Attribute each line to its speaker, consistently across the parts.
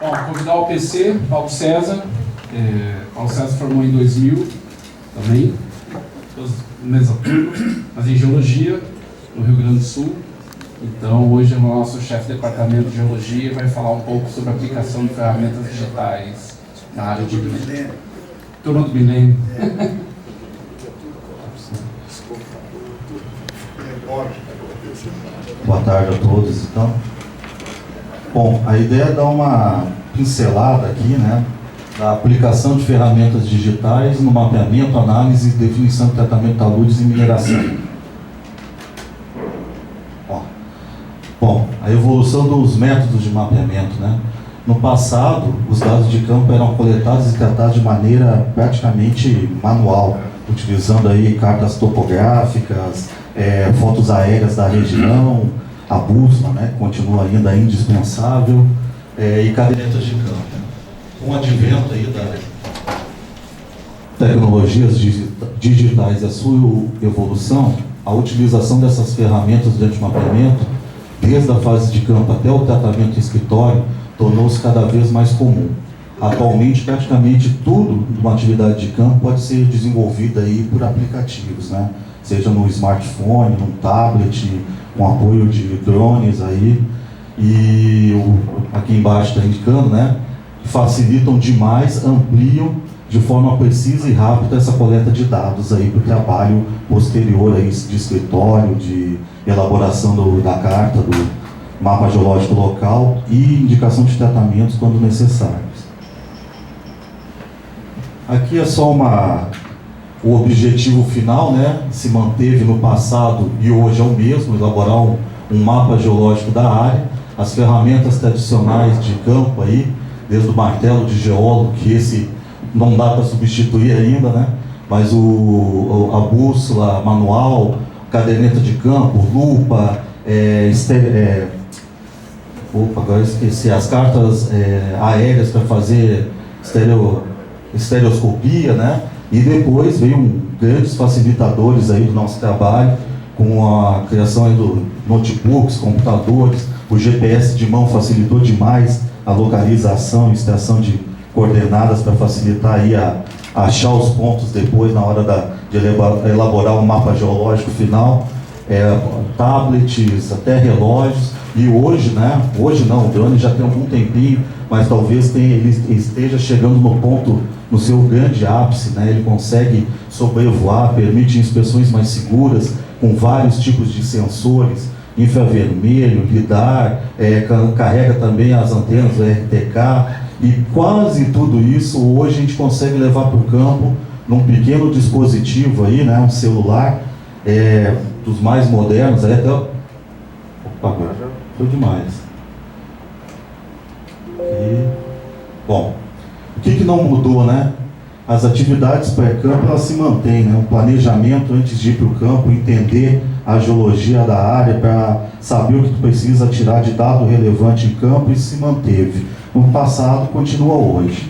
Speaker 1: Bom, convidar o PC, Paulo César. Paulo César formou em 2000 também, mesma turma, mas em Geologia, no Rio Grande do Sul. Então, hoje é o nosso chefe de departamento de Geologia e vai falar um pouco sobre a aplicação de ferramentas digitais na área de milênio. Turma do milênio.
Speaker 2: Boa tarde a todos, então. Bom, a ideia é dar uma pincelada aqui, né, da aplicação de ferramentas digitais no mapeamento, análise e definição de tratamento de taludes e mineração. Bom, a evolução dos métodos de mapeamento, né? No passado, os dados de campo eram coletados e tratados de maneira praticamente manual, utilizando aí cartas topográficas, fotos aéreas da região, a bússola, né, que continua ainda indispensável, e cadernetas de campo. Com o advento aí das tecnologias digitais e a sua evolução, a utilização dessas ferramentas durante o mapeamento, desde a fase de campo até o tratamento em escritório, tornou-se cada vez mais comum. Atualmente, praticamente tudo de uma atividade de campo pode ser desenvolvida aí por aplicativos, né? Seja no smartphone, no tablet, com apoio de drones aí, e aqui embaixo está indicando, né? Facilitam demais, ampliam de forma precisa e rápida essa coleta de dados aí para o trabalho posterior aí de escritório, de elaboração da carta, do mapa geológico local e indicação de tratamentos quando necessários. Aqui é só o objetivo final, né? Se manteve no passado e hoje é o mesmo, elaborar um mapa geológico da área. As ferramentas tradicionais de campo aí, desde o martelo de geólogo, que esse não dá para substituir ainda, né? Mas a bússola manual, caderneta de campo, lupa, agora esqueci, as cartas aéreas para fazer estereoscopia, né? E depois veio grandes facilitadores aí do nosso trabalho, com a criação aí do notebooks, computadores, o GPS de mão facilitou demais a localização e extração de coordenadas para facilitar aí a achar os pontos depois na hora de elaborar um mapa geológico final, tablets, até relógios. E hoje, né? Hoje não, o drone já tem algum tempinho, mas talvez ele esteja chegando no ponto, no seu grande ápice, né? Ele consegue sobrevoar, permite inspeções mais seguras, com vários tipos de sensores, infravermelho, lidar, carrega também as antenas do RTK, e quase tudo isso hoje a gente consegue levar para o campo num pequeno dispositivo aí, né? Um celular, dos mais modernos, aí até... Opa, foi demais. Bom, o que não mudou, né? As atividades pré-campo, elas se mantêm, né? O planejamento antes de ir para o campo, entender a geologia da área para saber o que tu precisa tirar de dado relevante em campo, e se manteve. No passado, continua hoje.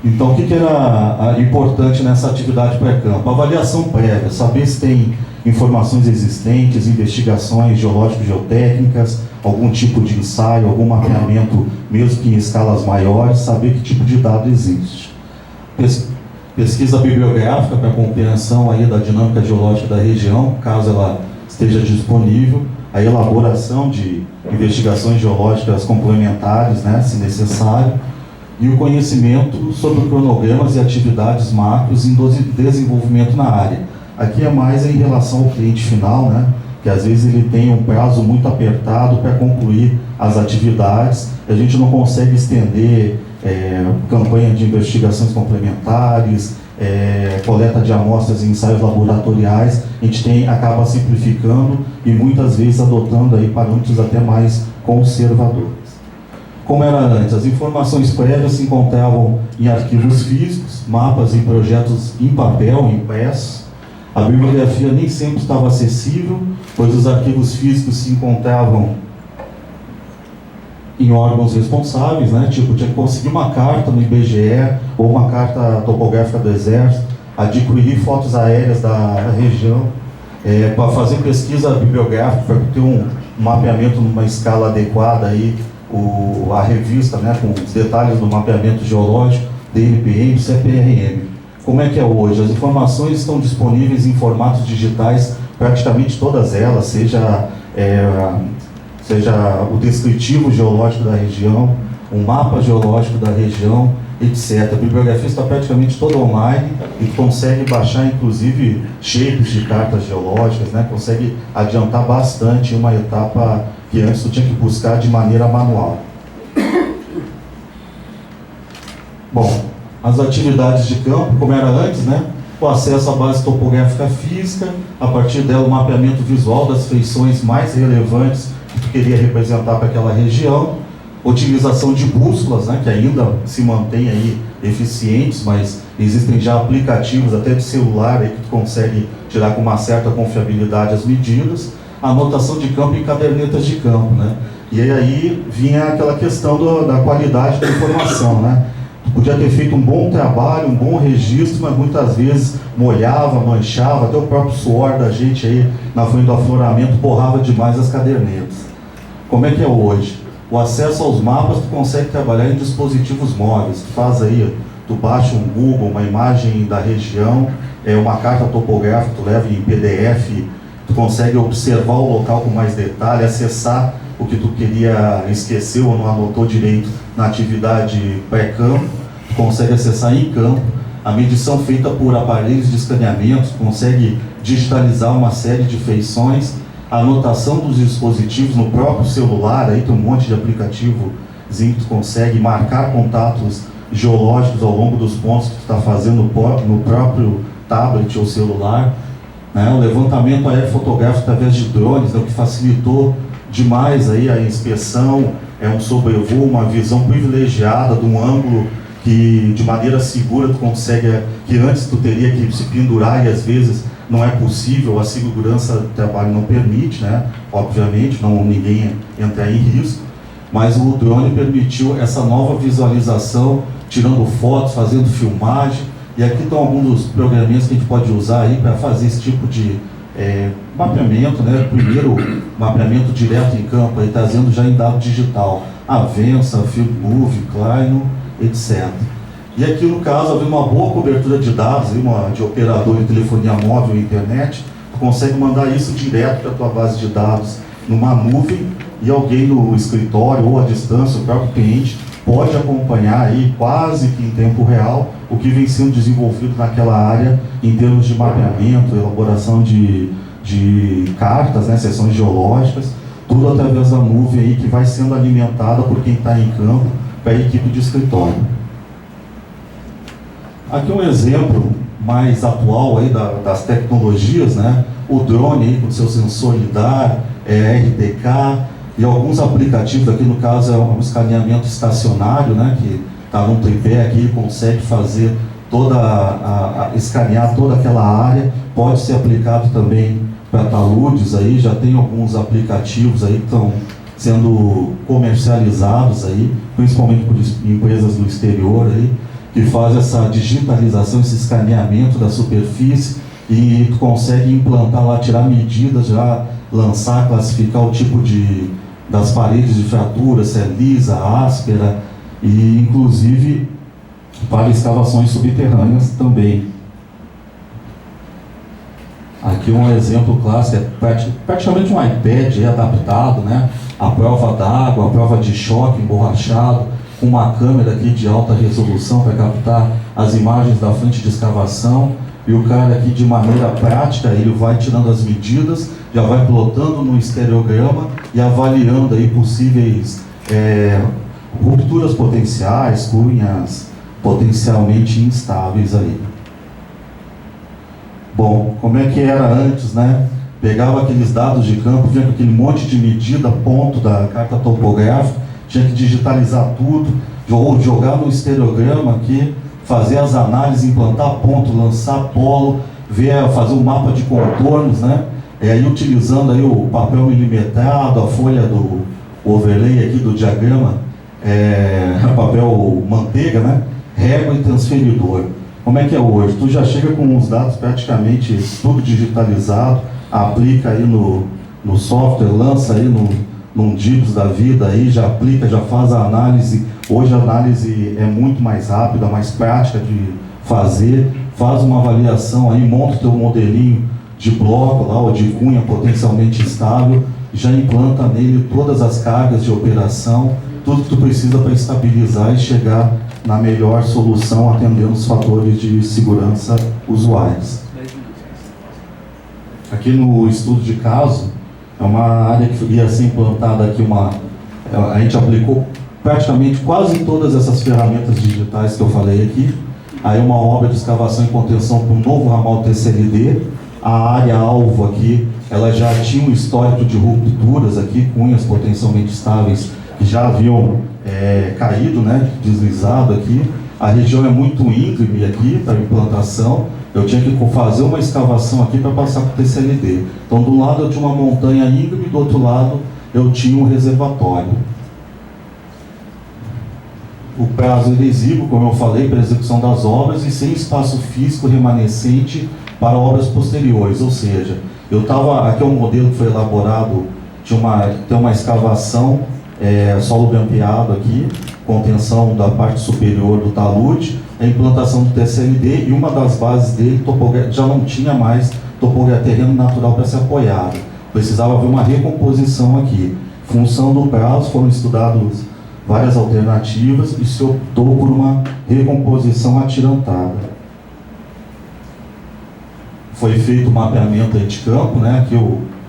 Speaker 2: Então, o que era importante nessa atividade pré-campo? Avaliação prévia, saber se tem informações existentes, investigações geológico-geotécnicas, algum tipo de ensaio, algum mapeamento, mesmo que em escalas maiores, saber que tipo de dado existe. Pesquisa bibliográfica para compreensão aí da dinâmica geológica da região, caso ela esteja disponível, a elaboração de investigações geológicas complementares, né, se necessário, e o conhecimento sobre cronogramas e atividades macros em desenvolvimento na área. Aqui é mais em relação ao cliente final, né, que às vezes ele tem um prazo muito apertado para concluir as atividades, a gente não consegue estender campanha de investigações complementares, coleta de amostras e ensaios laboratoriais. A gente acaba simplificando e muitas vezes adotando aí parâmetros até mais conservadores. Como era antes, as informações prévias se encontravam em arquivos físicos, mapas e projetos em papel, impressos. A bibliografia nem sempre estava acessível, pois os arquivos físicos se encontravam em órgãos responsáveis, né? Tipo, tinha que conseguir uma carta no IBGE ou uma carta topográfica do Exército, adquirir fotos aéreas da região, para fazer pesquisa bibliográfica, para ter um mapeamento numa escala adequada aí a revista, né, com os detalhes do mapeamento geológico, DNPM, CPRM. Como é que é hoje? As informações estão disponíveis em formatos digitais, praticamente todas elas, seja o descritivo geológico da região, o mapa geológico da região, etc. A bibliografia está praticamente toda online e consegue baixar, inclusive, shapes de cartas geológicas, né? Consegue adiantar bastante uma etapa que antes tu tinha que buscar de maneira manual. Bom, as atividades de campo, como era antes, né? O acesso à base topográfica física, a partir dela o mapeamento visual das feições mais relevantes que tu queria representar para aquela região, utilização de bússolas, né, que ainda se mantém aí eficientes, mas existem já aplicativos até de celular aí que tu consegue tirar com uma certa confiabilidade as medidas, anotação de campo e cadernetas de campo, né? E aí vinha aquela questão da qualidade da informação, né? Tu podia ter feito um bom trabalho, um bom registro, mas muitas vezes molhava, manchava, até o próprio suor da gente aí na frente do afloramento borrava demais as cadernetas. Como é que é hoje? O acesso aos mapas tu consegue trabalhar em dispositivos móveis. Tu faz aí, tu baixa um Google, uma imagem da região, uma carta topográfica, tu leva em PDF, tu consegue observar o local com mais detalhe, acessar o que tu queria esquecer ou não anotou direito na atividade pré-campo, tu consegue acessar em campo. A medição feita por aparelhos de escaneamento, tu consegue digitalizar uma série de feições, a anotação dos dispositivos no próprio celular, aí tem um monte de aplicativo que tu consegue marcar contatos geológicos ao longo dos pontos que tu está fazendo no próprio tablet ou celular, né? O levantamento aerofotográfico através de drones, né, o que facilitou demais aí a inspeção, um sobrevoo, uma visão privilegiada de um ângulo que de maneira segura tu consegue, que antes tu teria que se pendurar e às vezes não é possível, a segurança do trabalho não permite, né? Obviamente, ninguém entra em risco, mas o drone permitiu essa nova visualização, tirando fotos, fazendo filmagem, e aqui estão alguns dos programinhas que a gente pode usar aí para fazer esse tipo de mapeamento, né? Primeiro, mapeamento direto em campo, aí trazendo já em dado digital, Avensa, FieldMove, Clino, etc. E aqui no caso, havendo uma boa cobertura de dados, de operador de telefonia móvel e internet, tu consegue mandar isso direto para a tua base de dados numa nuvem, e alguém no escritório ou à distância, o próprio cliente, pode acompanhar aí quase que em tempo real o que vem sendo desenvolvido naquela área em termos de mapeamento, elaboração de cartas, né, seções geológicas, tudo através da nuvem aí que vai sendo alimentada por quem está em campo para a equipe de escritório. Aqui um exemplo mais atual aí das tecnologias, né? O drone aí com seu sensor LiDAR, RTK e alguns aplicativos, aqui no caso é um escaneamento estacionário, né? Que está num tripé aqui e consegue fazer escanear toda aquela área, pode ser aplicado também para taludes aí, já tem alguns aplicativos aí que estão sendo comercializados aí, principalmente por empresas do exterior aí, que faz essa digitalização, esse escaneamento da superfície e tu consegue implantar lá, tirar medidas, já lançar, classificar o tipo das paredes de fratura, se é lisa, áspera, e inclusive para escavações subterrâneas também. Aqui um exemplo clássico, praticamente um iPad adaptado, né? A prova d'água, a prova de choque emborrachado, com uma câmera aqui de alta resolução para captar as imagens da frente de escavação, e o cara aqui de maneira prática, ele vai tirando as medidas, já vai plotando no estereograma e avaliando aí possíveis rupturas potenciais, cunhas potencialmente instáveis aí. Bom, como é que era antes, né? Pegava aqueles dados de campo, vinha com aquele monte de medida, ponto da carta topográfica, tinha que digitalizar tudo, ou jogar no estereograma aqui, fazer as análises, implantar ponto, lançar polo, fazer um mapa de contornos, né? Aí utilizando aí o papel milimetrado, a folha do overlay aqui do diagrama, papel manteiga, né? Régua e transferidor. Como é que é hoje? Tu já chega com os dados praticamente tudo digitalizado, aplica aí no software, lança aí num DIPS da vida, aí já aplica, já faz a análise. Hoje a análise é muito mais rápida, mais prática de fazer, faz uma avaliação aí, monta o teu modelinho de bloco lá, ou de cunha potencialmente estável, já implanta nele todas as cargas de operação, tudo que tu precisa para estabilizar e chegar na melhor solução, atendendo os fatores de segurança usuários. Aqui no estudo de caso, é uma área que ia ser implantada aqui, a gente aplicou praticamente quase todas essas ferramentas digitais que eu falei aqui. Aí uma obra de escavação e contenção para um novo ramal TCLD. A área alvo aqui, ela já tinha um histórico de rupturas aqui, cunhas potencialmente estáveis que já haviam caído, né, deslizado aqui. A região é muito íngreme aqui para implantação. Eu tinha que fazer uma escavação aqui para passar para o TCLD. Então, do lado eu tinha uma montanha íngreme, do outro lado eu tinha um reservatório. O prazo era exíguo, como eu falei, para a execução das obras e sem espaço físico remanescente para obras posteriores. Ou seja, aqui é um modelo que foi elaborado, tem uma escavação, solo grampeado aqui, contenção da parte superior do talude, a implantação do TCLD, e uma das bases dele já não tinha mais terreno natural para ser apoiado. Precisava haver uma recomposição aqui. Em função do prazo, foram estudadas várias alternativas e se optou por uma recomposição atirantada. Foi feito o mapeamento aí de campo, né? Aqui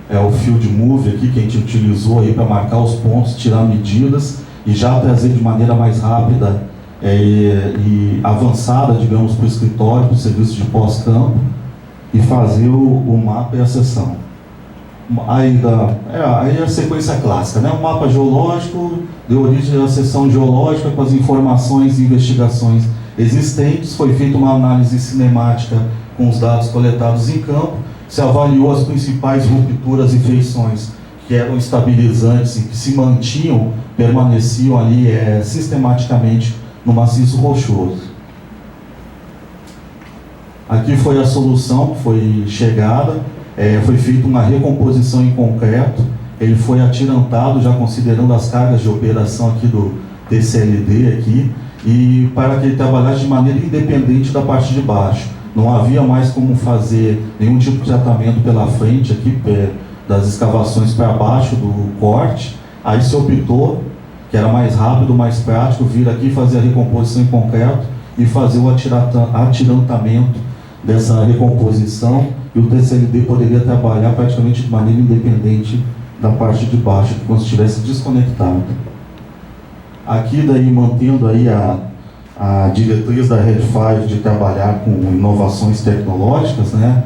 Speaker 2: é o field move aqui que a gente utilizou aí para marcar os pontos, tirar medidas e já trazer de maneira mais rápida e avançada, digamos, para o escritório, para o serviço de pós-campo, e fazer o mapa e a seção. Aí a sequência clássica, né? O mapa geológico deu origem à seção geológica com as informações e investigações existentes, foi feita uma análise cinemática com os dados coletados em campo, se avaliou as principais rupturas e feições que eram estabilizantes e que se mantinham, permaneciam ali sistematicamente no maciço rochoso. Aqui foi a solução que foi chegada, foi feita uma recomposição em concreto, ele foi atirantado já considerando as cargas de operação aqui do TCLD aqui, e para que ele trabalhasse de maneira independente da parte de baixo. Não havia mais como fazer nenhum tipo de tratamento pela frente aqui, das escavações para baixo do corte. Aí se optou, que era mais rápido, mais prático, vir aqui fazer a recomposição em concreto e fazer o atirantamento dessa recomposição, e o TCLD poderia trabalhar praticamente de maneira independente da parte de baixo, como se estivesse desconectado. Aqui daí, mantendo aí a diretriz da Red 5 de trabalhar com inovações tecnológicas, né?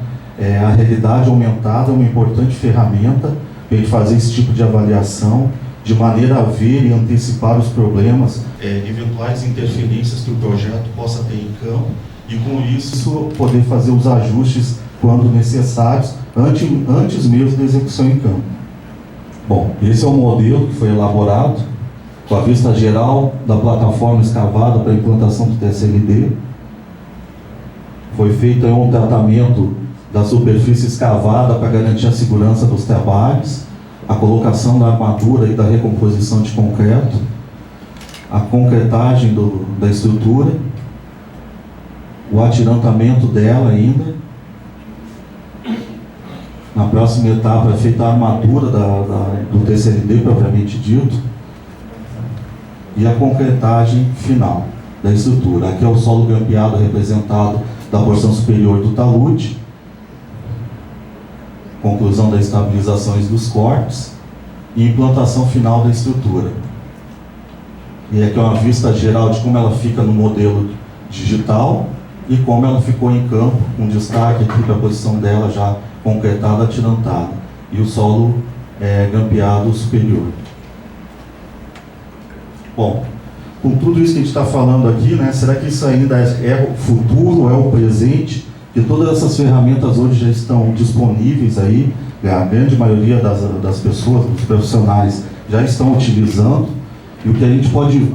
Speaker 2: A realidade aumentada é uma importante ferramenta para a gente fazer esse tipo de avaliação, de maneira a ver e antecipar os problemas, eventuais interferências que o projeto possa ter em campo, e com isso poder fazer os ajustes quando necessários, antes mesmo da execução em campo. Bom, esse é o modelo que foi elaborado, com a vista geral da plataforma escavada para a implantação do TCLD. Foi feito um tratamento da superfície escavada para garantir a segurança dos trabalhos, a colocação da armadura e da recomposição de concreto, a concretagem da estrutura, o atirantamento dela ainda. Na próxima etapa é feita a armadura do TCLD propriamente dito, e a concretagem final da estrutura. Aqui é o solo grampeado representado da porção superior do talude, conclusão das estabilizações dos cortes e implantação final da estrutura. E aqui é uma vista geral de como ela fica no modelo digital e como ela ficou em campo, com destaque aqui para a posição dela já concretada, atirantada, e o solo grampeado superior. Bom, com tudo isso que a gente está falando aqui, né, será que isso ainda é o futuro, é o presente? Que todas essas ferramentas hoje já estão disponíveis aí, a grande maioria das pessoas, dos profissionais, já estão utilizando, e o que a gente pode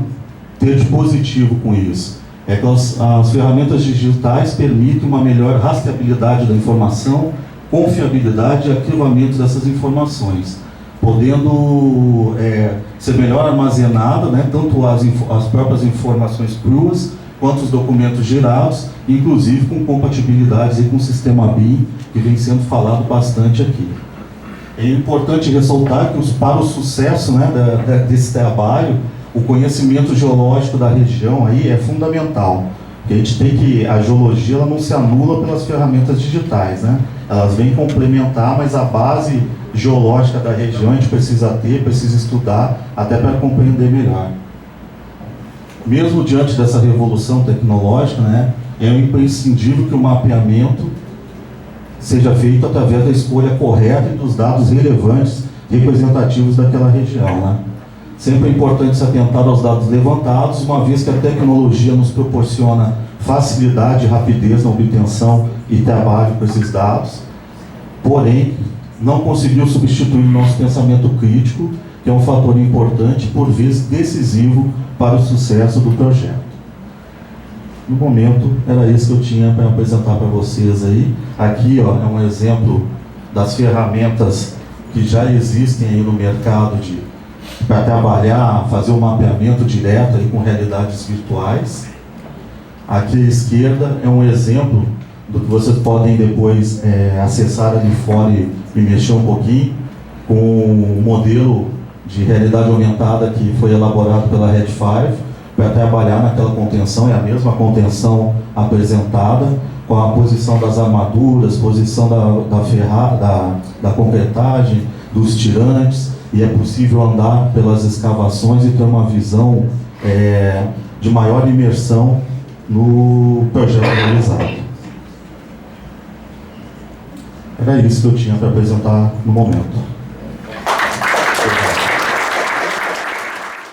Speaker 2: ter de positivo com isso é que as ferramentas digitais permitem uma melhor rastreabilidade da informação, confiabilidade e arquivamento dessas informações, podendo ser melhor armazenada, né, tanto as próprias informações cruas, quanto os documentos gerados, inclusive com compatibilidades com o sistema BIM, que vem sendo falado bastante aqui. É importante ressaltar que para o sucesso, né, desse trabalho, o conhecimento geológico da região aí é fundamental. Porque a gente tem que, a geologia ela não se anula pelas ferramentas digitais, né? Elas vêm complementar, mas a base geológica da região a gente precisa ter, precisa estudar, até para compreender melhor. Mesmo diante dessa revolução tecnológica, né, é imprescindível que o mapeamento seja feito através da escolha correta e dos dados relevantes, representativos daquela região, né? Sempre é importante se atentar aos dados levantados, uma vez que a tecnologia nos proporciona facilidade e rapidez na obtenção e trabalho com esses dados, porém, não conseguiu substituir nosso pensamento crítico, que é um fator importante, por vezes decisivo para o sucesso do projeto. No momento, era isso que eu tinha para apresentar para vocês aí. Aqui, ó, é um exemplo das ferramentas que já existem aí no mercado para trabalhar, fazer um mapeamento direto aí com realidades virtuais. Aqui à esquerda é um exemplo do que vocês podem depois acessar ali fora e mexer um pouquinho com o modelo de realidade aumentada que foi elaborado pela Red 5 para trabalhar naquela contenção. É a mesma contenção apresentada, com a posição das armaduras, posição da concretagem, dos tirantes, e é possível andar pelas escavações e ter uma visão de maior imersão no projeto realizado. Era isso que eu tinha para apresentar no momento.